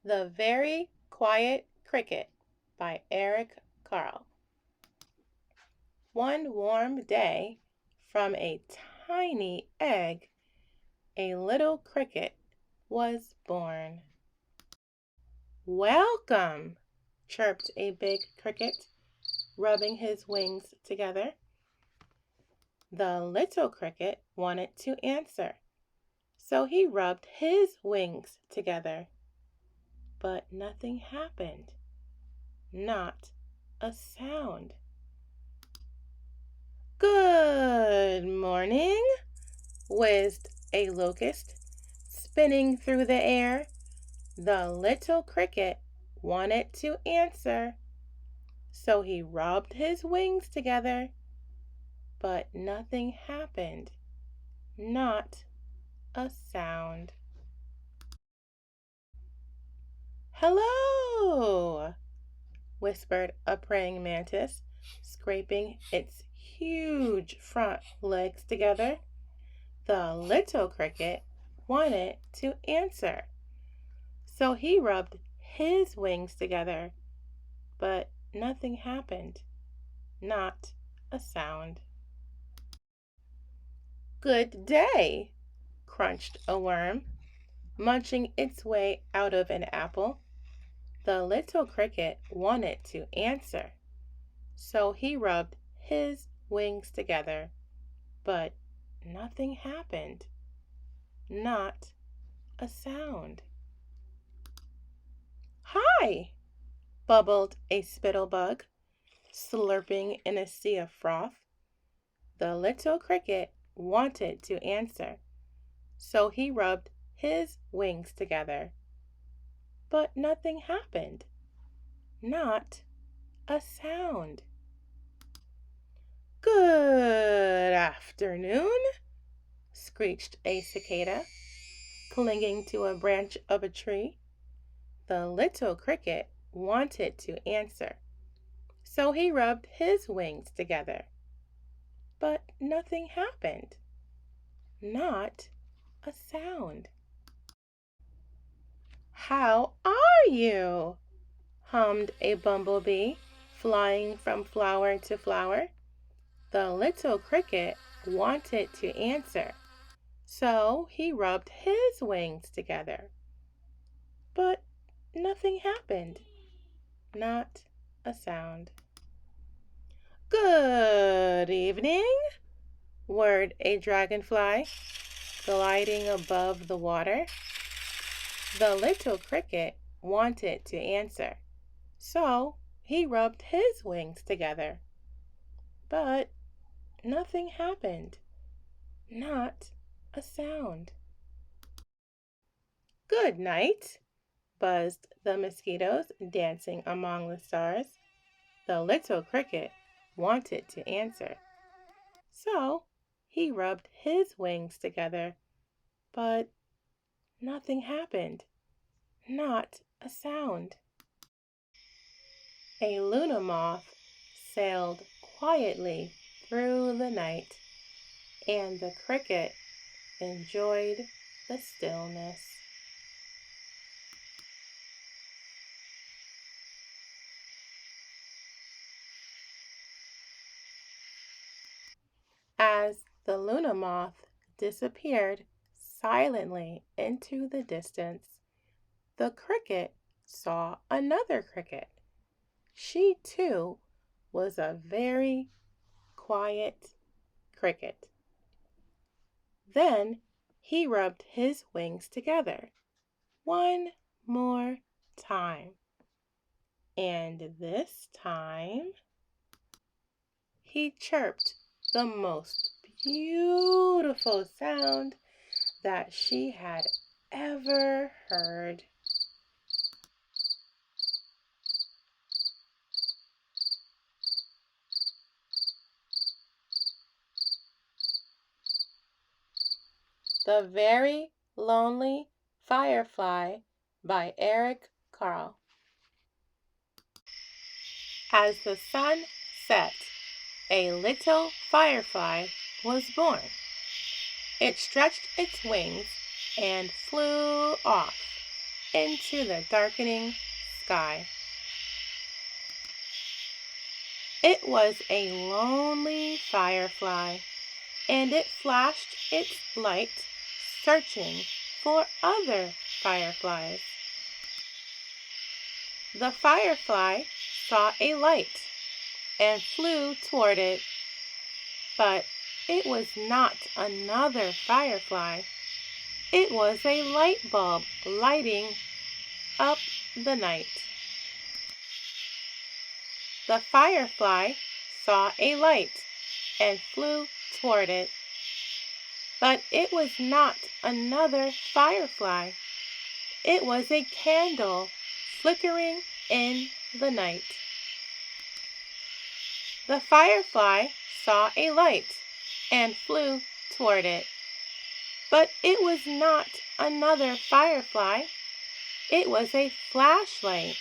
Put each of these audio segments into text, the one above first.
The Very Quiet Cricket by Eric Carle. One warm day, from a tiny egg, a little cricket was born. "Welcome," chirped a big cricket, rubbing his wings together. The little cricket wanted to answer, so he rubbed his wings together. But nothing happened. Not a sound. "Good morning," whizzed a locust, spinning through the air. The little cricket wanted to answer, so he rubbed his wings together. But nothing happened. Not a sound. "Hello," whispered a praying mantis, scraping its huge front legs together. The little cricket wanted to answer, so he rubbed his wings together, but nothing happened. Not a sound. "Good day," crunched a worm, munching its way out of an apple. The little cricket wanted to answer, so he rubbed his wings together, but nothing happened. Not a sound. "Hi," bubbled a spittlebug, slurping in a sea of froth. The little cricket wanted to answer, so he rubbed his wings together, but nothing happened. Not a sound. "Good afternoon," screeched a cicada, clinging to a branch of a tree. The little cricket wanted to answer, so he rubbed his wings together, but nothing happened. Not a sound. "How are you?" hummed a bumblebee, flying from flower to flower. The little cricket wanted to answer, so he rubbed his wings together, but nothing happened. Not a sound. "Good evening," whirred a dragonfly, gliding above the water. The little cricket wanted to answer, so he rubbed his wings together, but nothing happened. Not a sound. "Good night," buzzed the mosquitoes, dancing among the stars. The little cricket wanted to answer, so he rubbed his wings together, but nothing happened. Not a sound. A Luna moth sailed quietly through the night, and the cricket enjoyed the stillness. As the Luna moth disappeared silently into the distance, the cricket saw another cricket. She too was a very quiet cricket. Then he rubbed his wings together one more time, and this time he chirped the most beautiful sound that she had ever heard. The Very Lonely Firefly by Eric Carle. As the sun set, a little firefly was born. It stretched its wings and flew off, into the darkening sky. It was a lonely firefly, and it flashed its light, searching for other fireflies. The firefly saw a light and flew toward it, but it was not another firefly. It was a light bulb lighting up the night. The firefly saw a light and flew toward it, but it was not another firefly. It was a candle flickering in the night. The firefly saw a light and flew toward it, but it was not another firefly. It was a flashlight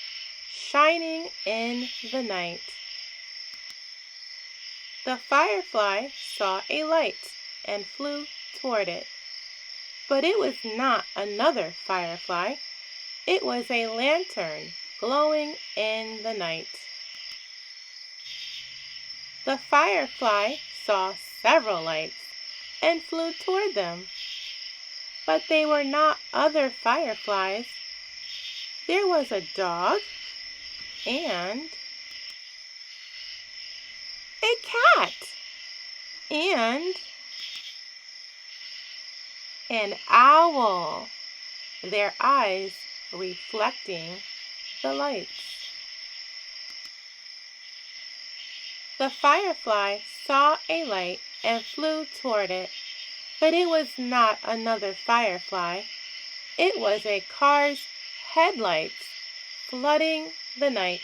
shining in the night. The firefly saw a light and flew toward it, but it was not another firefly. It was a lantern glowing in the night. The firefly saw several lights and flew toward them, but they were not other fireflies. There was a dog and a cat and an owl, their eyes reflecting the lights. The firefly saw a light and flew toward it, but it was not another firefly. It was a car's headlights flooding the night.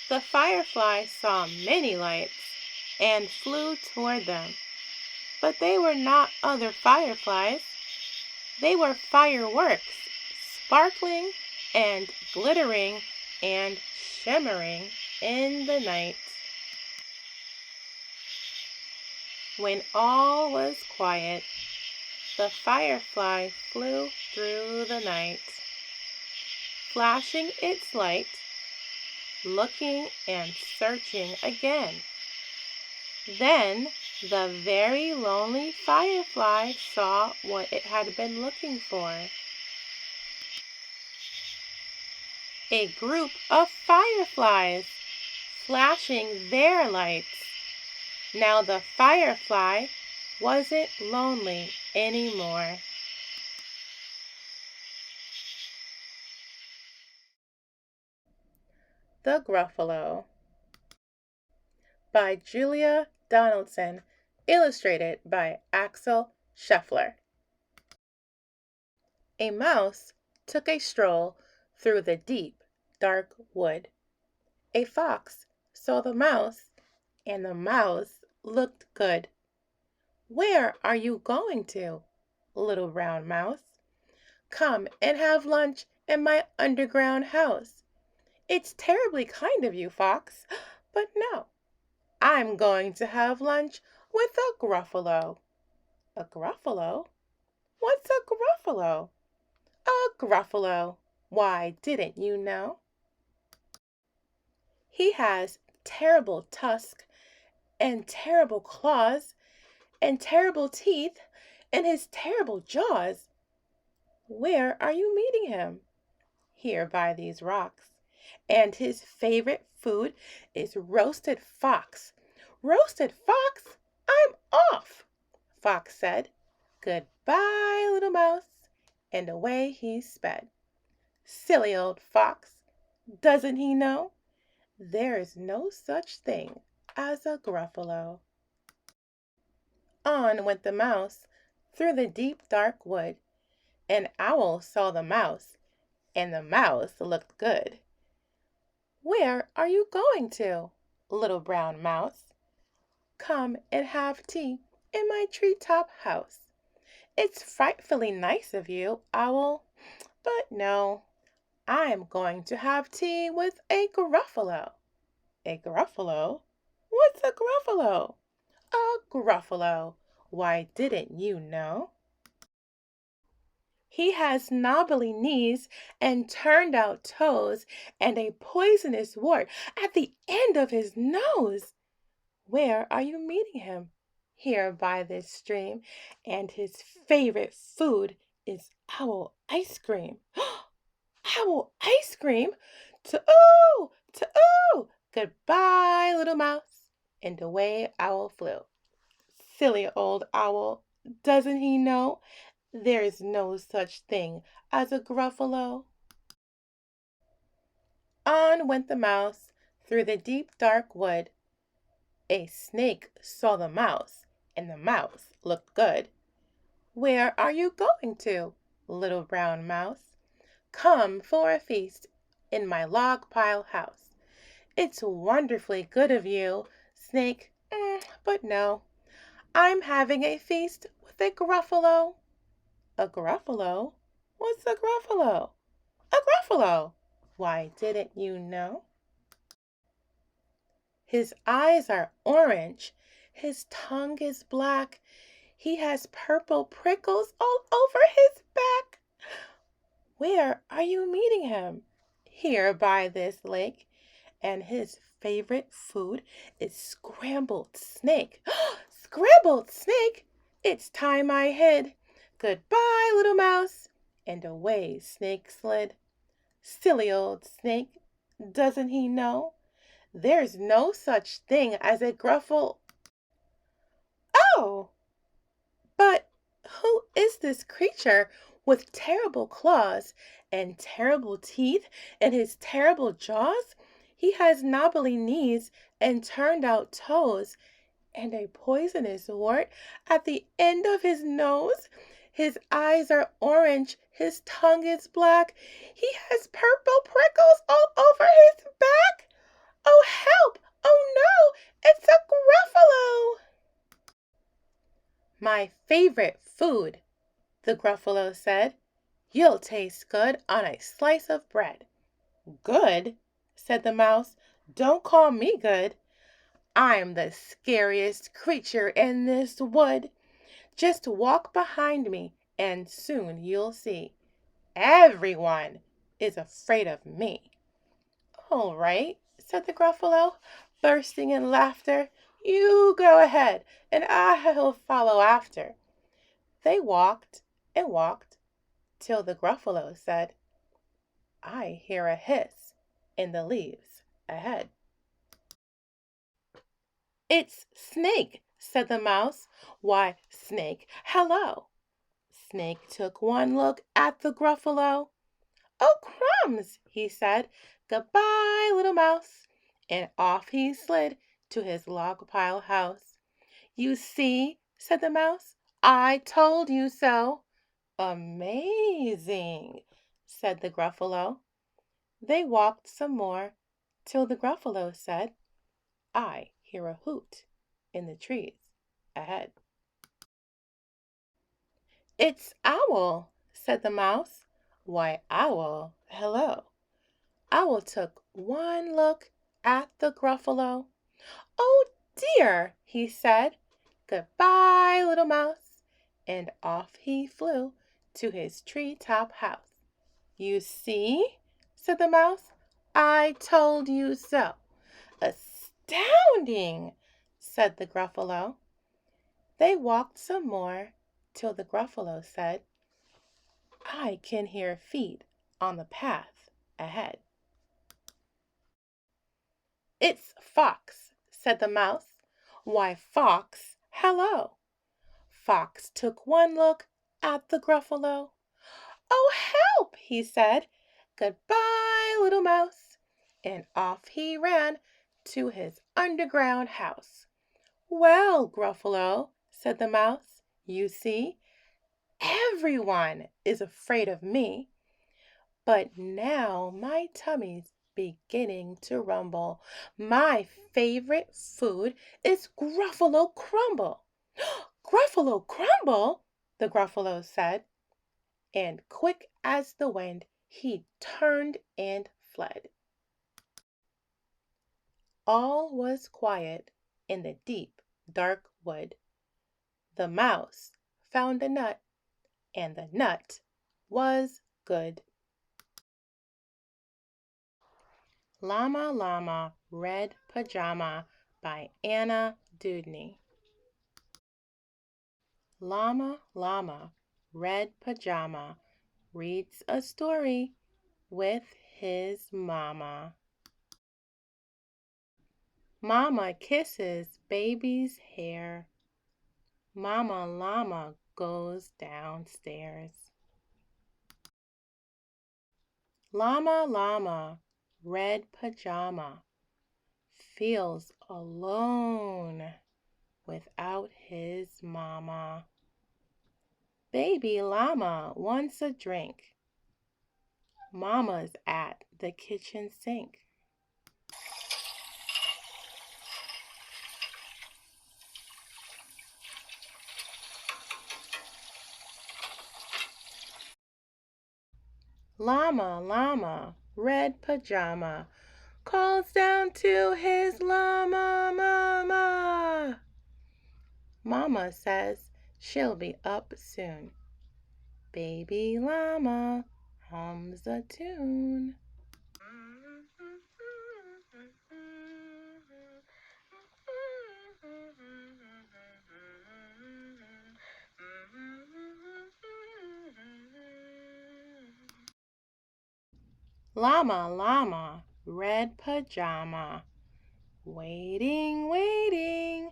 The firefly saw many lights and flew toward them, but they were not other fireflies. They were fireworks, sparkling and glittering and shimmering in the night. When all was quiet, the firefly flew through the night, flashing its light, looking and searching again. Then the very lonely firefly saw what it had been looking for. A group of fireflies flashing their lights. Now the firefly wasn't lonely anymore. The Gruffalo by Julia Donaldson, illustrated by Axel Scheffler. A mouse took a stroll through the deep, dark wood. A fox saw the mouse, and the mouse looked good. "Where are you going to, little brown mouse?" "Come and have lunch in my underground house." "It's terribly kind of you, fox, but no. I'm going to have lunch with a Gruffalo." "A Gruffalo? What's a Gruffalo?" "A Gruffalo. Why, didn't you know? He has terrible tusks and terrible claws and terrible teeth and his terrible jaws." "Where are you meeting him?" "Here by these rocks. And his favorite food is roasted fox." "Roasted fox? I'm off," Fox said. "Goodbye, little mouse," and away he sped. Silly old fox! Doesn't he know there's no such thing as a Gruffalo? On went the mouse through the deep dark wood. An owl saw the mouse, and the mouse looked good. "Where are you going to, little brown mouse?" "Come and have tea in my treetop house." "It's frightfully nice of you, owl, but no. I'm going to have tea with a Gruffalo." "A Gruffalo? What's a Gruffalo?" "A Gruffalo. Why, didn't you know? He has knobbly knees and turned out toes and a poisonous wart at the end of his nose. Where are you meeting him? Here by this stream, and his favorite food is owl ice cream. Owl ice cream? To-oo! To-oo! Goodbye, little mouse. And away Owl flew. Silly old owl, doesn't he know there is no such thing as a Gruffalo? On went the mouse through the deep dark wood. A snake saw the mouse, and the mouse looked good. Where are you going to, little brown mouse? Come for a feast in my log pile house. It's wonderfully good of you, snake, but no, I'm having a feast with a Gruffalo. A Gruffalo? What's a Gruffalo? A Gruffalo! Why, didn't you know? His eyes are orange, his tongue is black, he has purple prickles all over his back. Where are you meeting him? Here by this lake, and his favorite food is scrambled snake. Scrambled snake! It's time I hid. Goodbye, little mouse. And away Snake slid. Silly old Snake, doesn't he know there's no such thing as a Gruffle? Oh, but who is this creature with terrible claws and terrible teeth and his terrible jaws? He has knobbly knees and turned out toes and a poisonous wart at the end of his nose. His eyes are orange, his tongue is black, he has purple prickles all over his back. Oh, help! Oh, no! It's a Gruffalo! My favorite food, the Gruffalo said. You'll taste good on a slice of bread. Good, said the mouse. Don't call me good. I'm the scariest creature in this wood. Just walk behind me, and soon you'll see. Everyone is afraid of me. All right, said the Gruffalo, bursting in laughter. You go ahead, and I'll follow after. They walked and walked till the Gruffalo said, I hear a hiss in the leaves ahead. It's Snake, said the mouse. Why, Snake, hello. Snake took one look at the Gruffalo. Oh, crumbs, he said. Goodbye, little mouse. And off he slid to his log pile house. You see, said the mouse, I told you so. Amazing, said the Gruffalo. They walked some more till the Gruffalo said, I hear a hoot in the trees ahead. It's Owl, said the mouse. Why, Owl, hello. Owl took one look at the Gruffalo. Oh dear, he said. Goodbye, little mouse. And off he flew to his tree-top house. You see, said the mouse, I told you so. Astounding, said the Gruffalo. They walked some more till the Gruffalo said, I can hear feet on the path ahead. It's Fox, said the mouse. Why, Fox, hello. Fox took one look at the Gruffalo. Oh, help, he said. Goodbye, little mouse. And off he ran to his underground house. Well, Gruffalo, said the mouse, you see, everyone is afraid of me. But now my tummy's beginning to rumble. My favorite food is Gruffalo crumble. Gruffalo crumble, the Gruffalo said, and quick as the wind he turned and fled. All was quiet in the deep, dark wood. The mouse found a nut, and the nut was good. Llama Llama, Red Pajama by Anna Dewdney. Llama Llama, Red Pajama reads a story with his mama. Mama kisses baby's hair. Mama Llama goes downstairs. Llama Llama, Red Pajama, feels alone without his mama. Baby Llama wants a drink. Mama's at the kitchen sink. Llama Llama, Red Pajama, calls down to his llama mama. Mama says she'll be up soon. Baby Llama hums a tune. Llama Llama, Red Pajama, waiting, waiting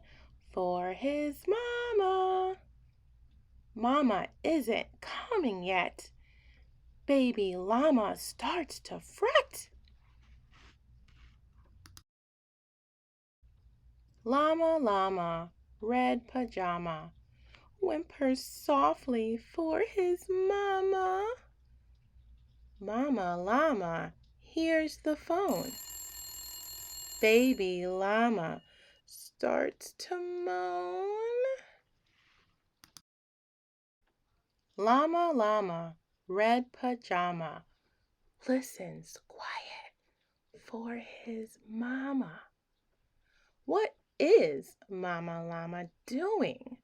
for his mama. Mama isn't coming yet. Baby Llama starts to fret. Llama Llama, Red Pajama, whimpers softly for his mama. Mama Llama hears the phone. Baby Llama starts to moan. Llama Llama, Red Pajama, listens quiet for his mama. What is Mama Llama doing?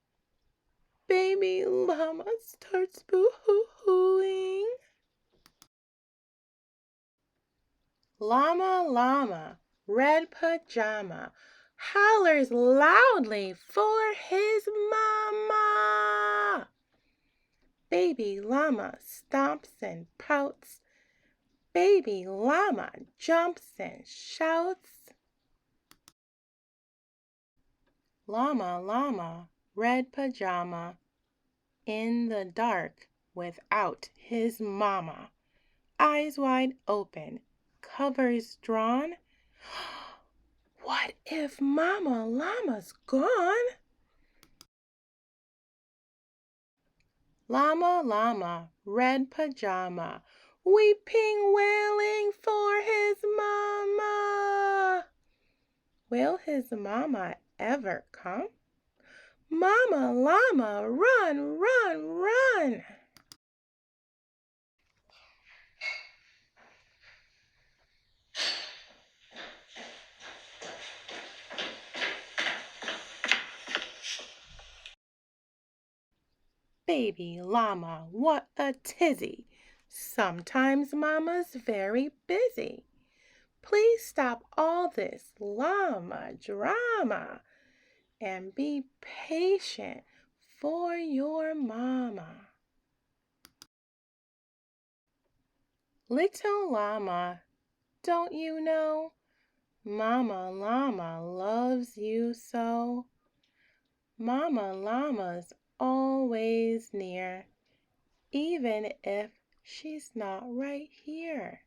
Baby Llama starts boo-hoo-hooing. Llama Llama, Red Pajama, hollers loudly for his mama. Baby Llama stomps and pouts. Baby Llama jumps and shouts. Llama Llama, Red Pajama, in the dark without his mama. Eyes wide open, covers drawn. What if Mama Llama's gone? Llama Llama, Red Pajama, weeping, wailing for his mama. Will his mama ever come? Mama Llama, run, run, run! Baby Llama, what a tizzy! Sometimes Mama's very busy. Please stop all this llama drama and be patient for your mama. Little llama, don't you know? Mama Llama loves you so. Mama Llama's always near, even if she's not right here.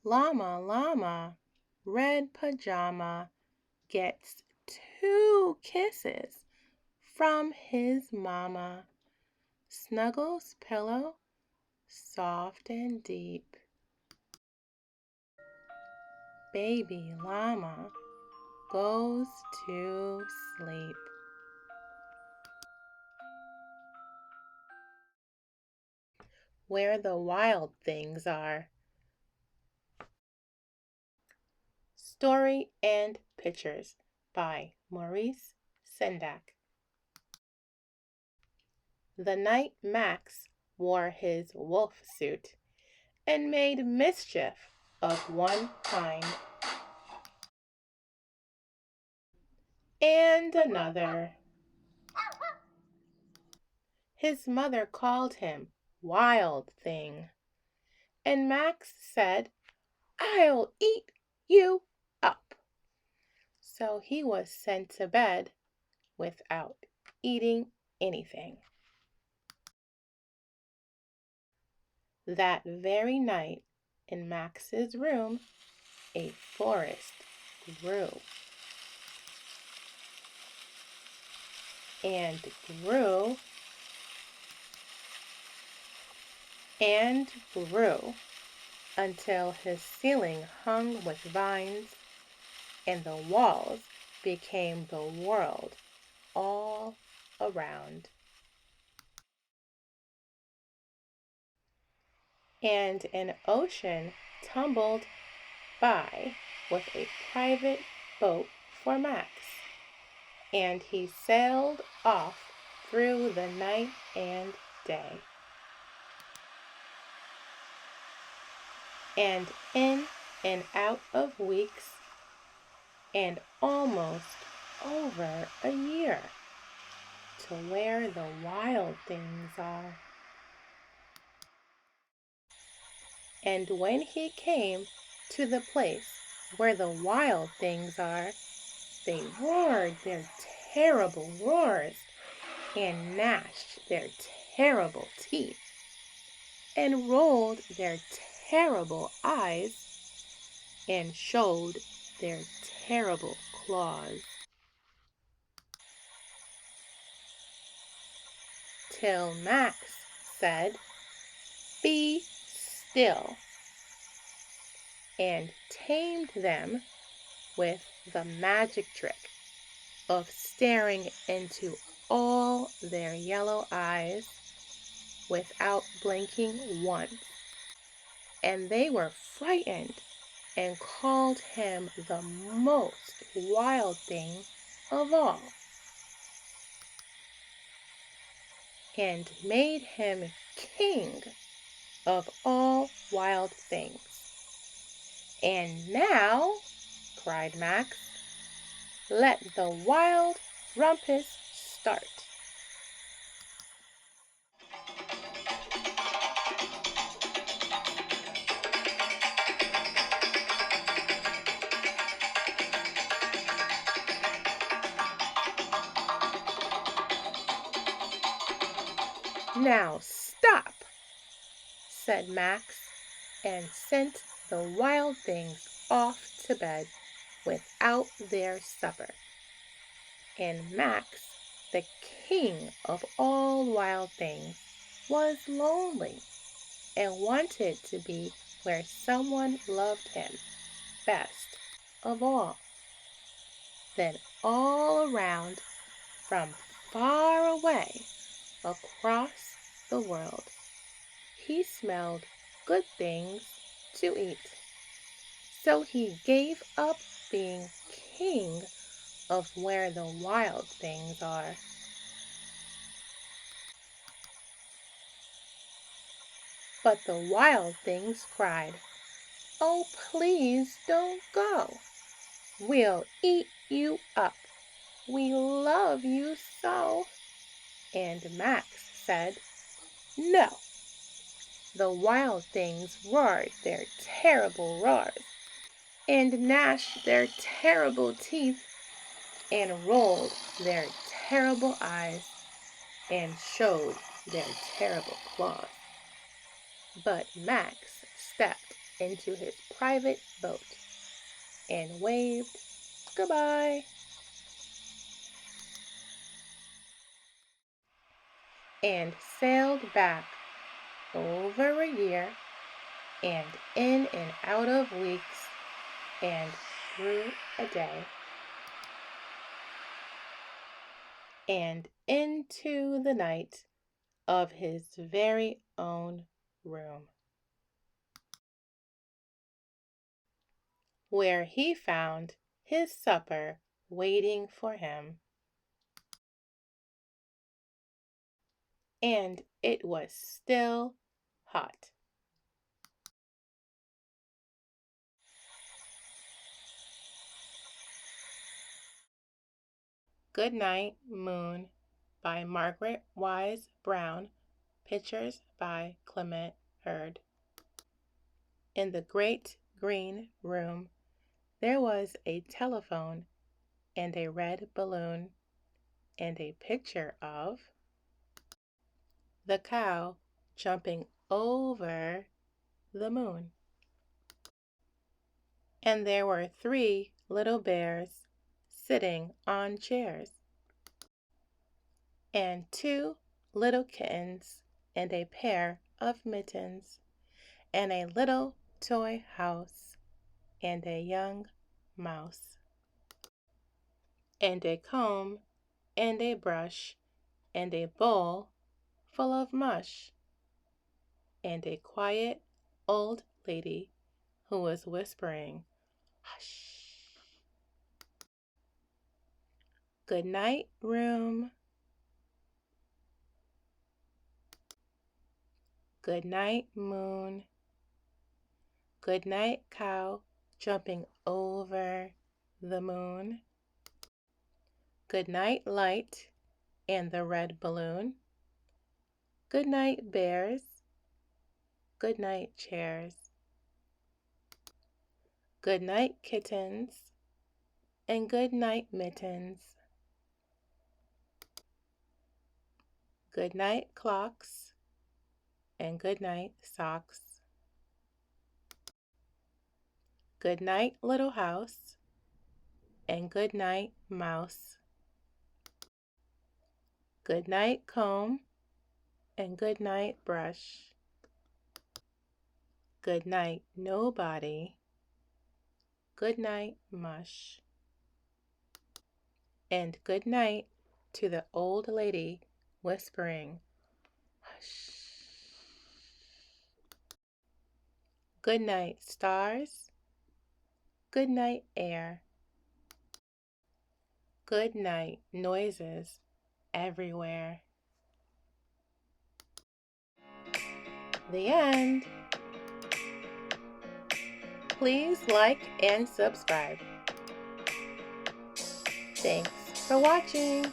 Llama Llama, Red Pajama, gets 2 kisses from his mama. Snuggles pillow soft and deep. Baby Llama goes to sleep. Where the wild things are. Story and Pictures by Maurice Sendak. the night Max wore his wolf suit and made mischief of one kind and another. His mother called him Wild Thing, and Max said, "I'll eat you up." So he was sent to bed without eating anything. That very night, in Max's room, a forest grew and grew and grew until his ceiling hung with vines and the walls became the world all around. And an ocean tumbled by with a private boat for Max, and he sailed off through the night and day. And in and out of weeks, and almost over a year, to where the wild things are. And when he came to the place where the wild things are, they roared their terrible roars and gnashed their terrible teeth and rolled their terrible eyes and showed their terrible claws. Till Max said, "Be still," and tamed them with the magic trick of staring into all their yellow eyes without blinking once. And they were frightened and called him the most wild thing of all, and made him king of all wild things. "And now," cried Max, "let the wild rumpus start." "Now stop," said Max, and sent the wild things off to bed without their supper. And Max, the king of all wild things, was lonely and wanted to be where someone loved him best of all. Then all around, from far away across the world, he smelled good things to eat. So he gave up being king of where the wild things are. But the wild things cried, "Oh, please don't go. We'll eat you up. We love you so." And Max said, "No." The wild things roared their terrible roars and gnashed their terrible teeth and rolled their terrible eyes and showed their terrible claws. But Max stepped into his private boat and waved goodbye. And sailed back over a year and in and out of weeks and through a day and into the night of his very own room, where he found his supper waiting for him. and it was still hot. Goodnight, Moon by Margaret Wise Brown. Pictures by Clement Hurd. In the great green room, there was a telephone and a red balloon and a picture of the cow jumping over the moon. And there were 3 little bears sitting on chairs, and 2 little kittens and a pair of mittens, and a little toy house, and a young mouse, and a comb, and a brush, and a bowl full of mush, and a quiet old lady who was whispering, "Hush." Good night, room. Good night, moon. Good night, cow jumping over the moon. Good night, light and the red balloon. Good night, bears. Good night, chairs. Good night, kittens, and good night, mittens. Good night, clocks, and good night, socks. Good night, little house, and good night, mouse. Good night, comb, and good night, brush. Good night, nobody. Good night, mush. And good night to the old lady whispering, "Hush." Good night, stars. Good night, air. Good night, noises everywhere. The end. Please like and subscribe. Thanks for watching.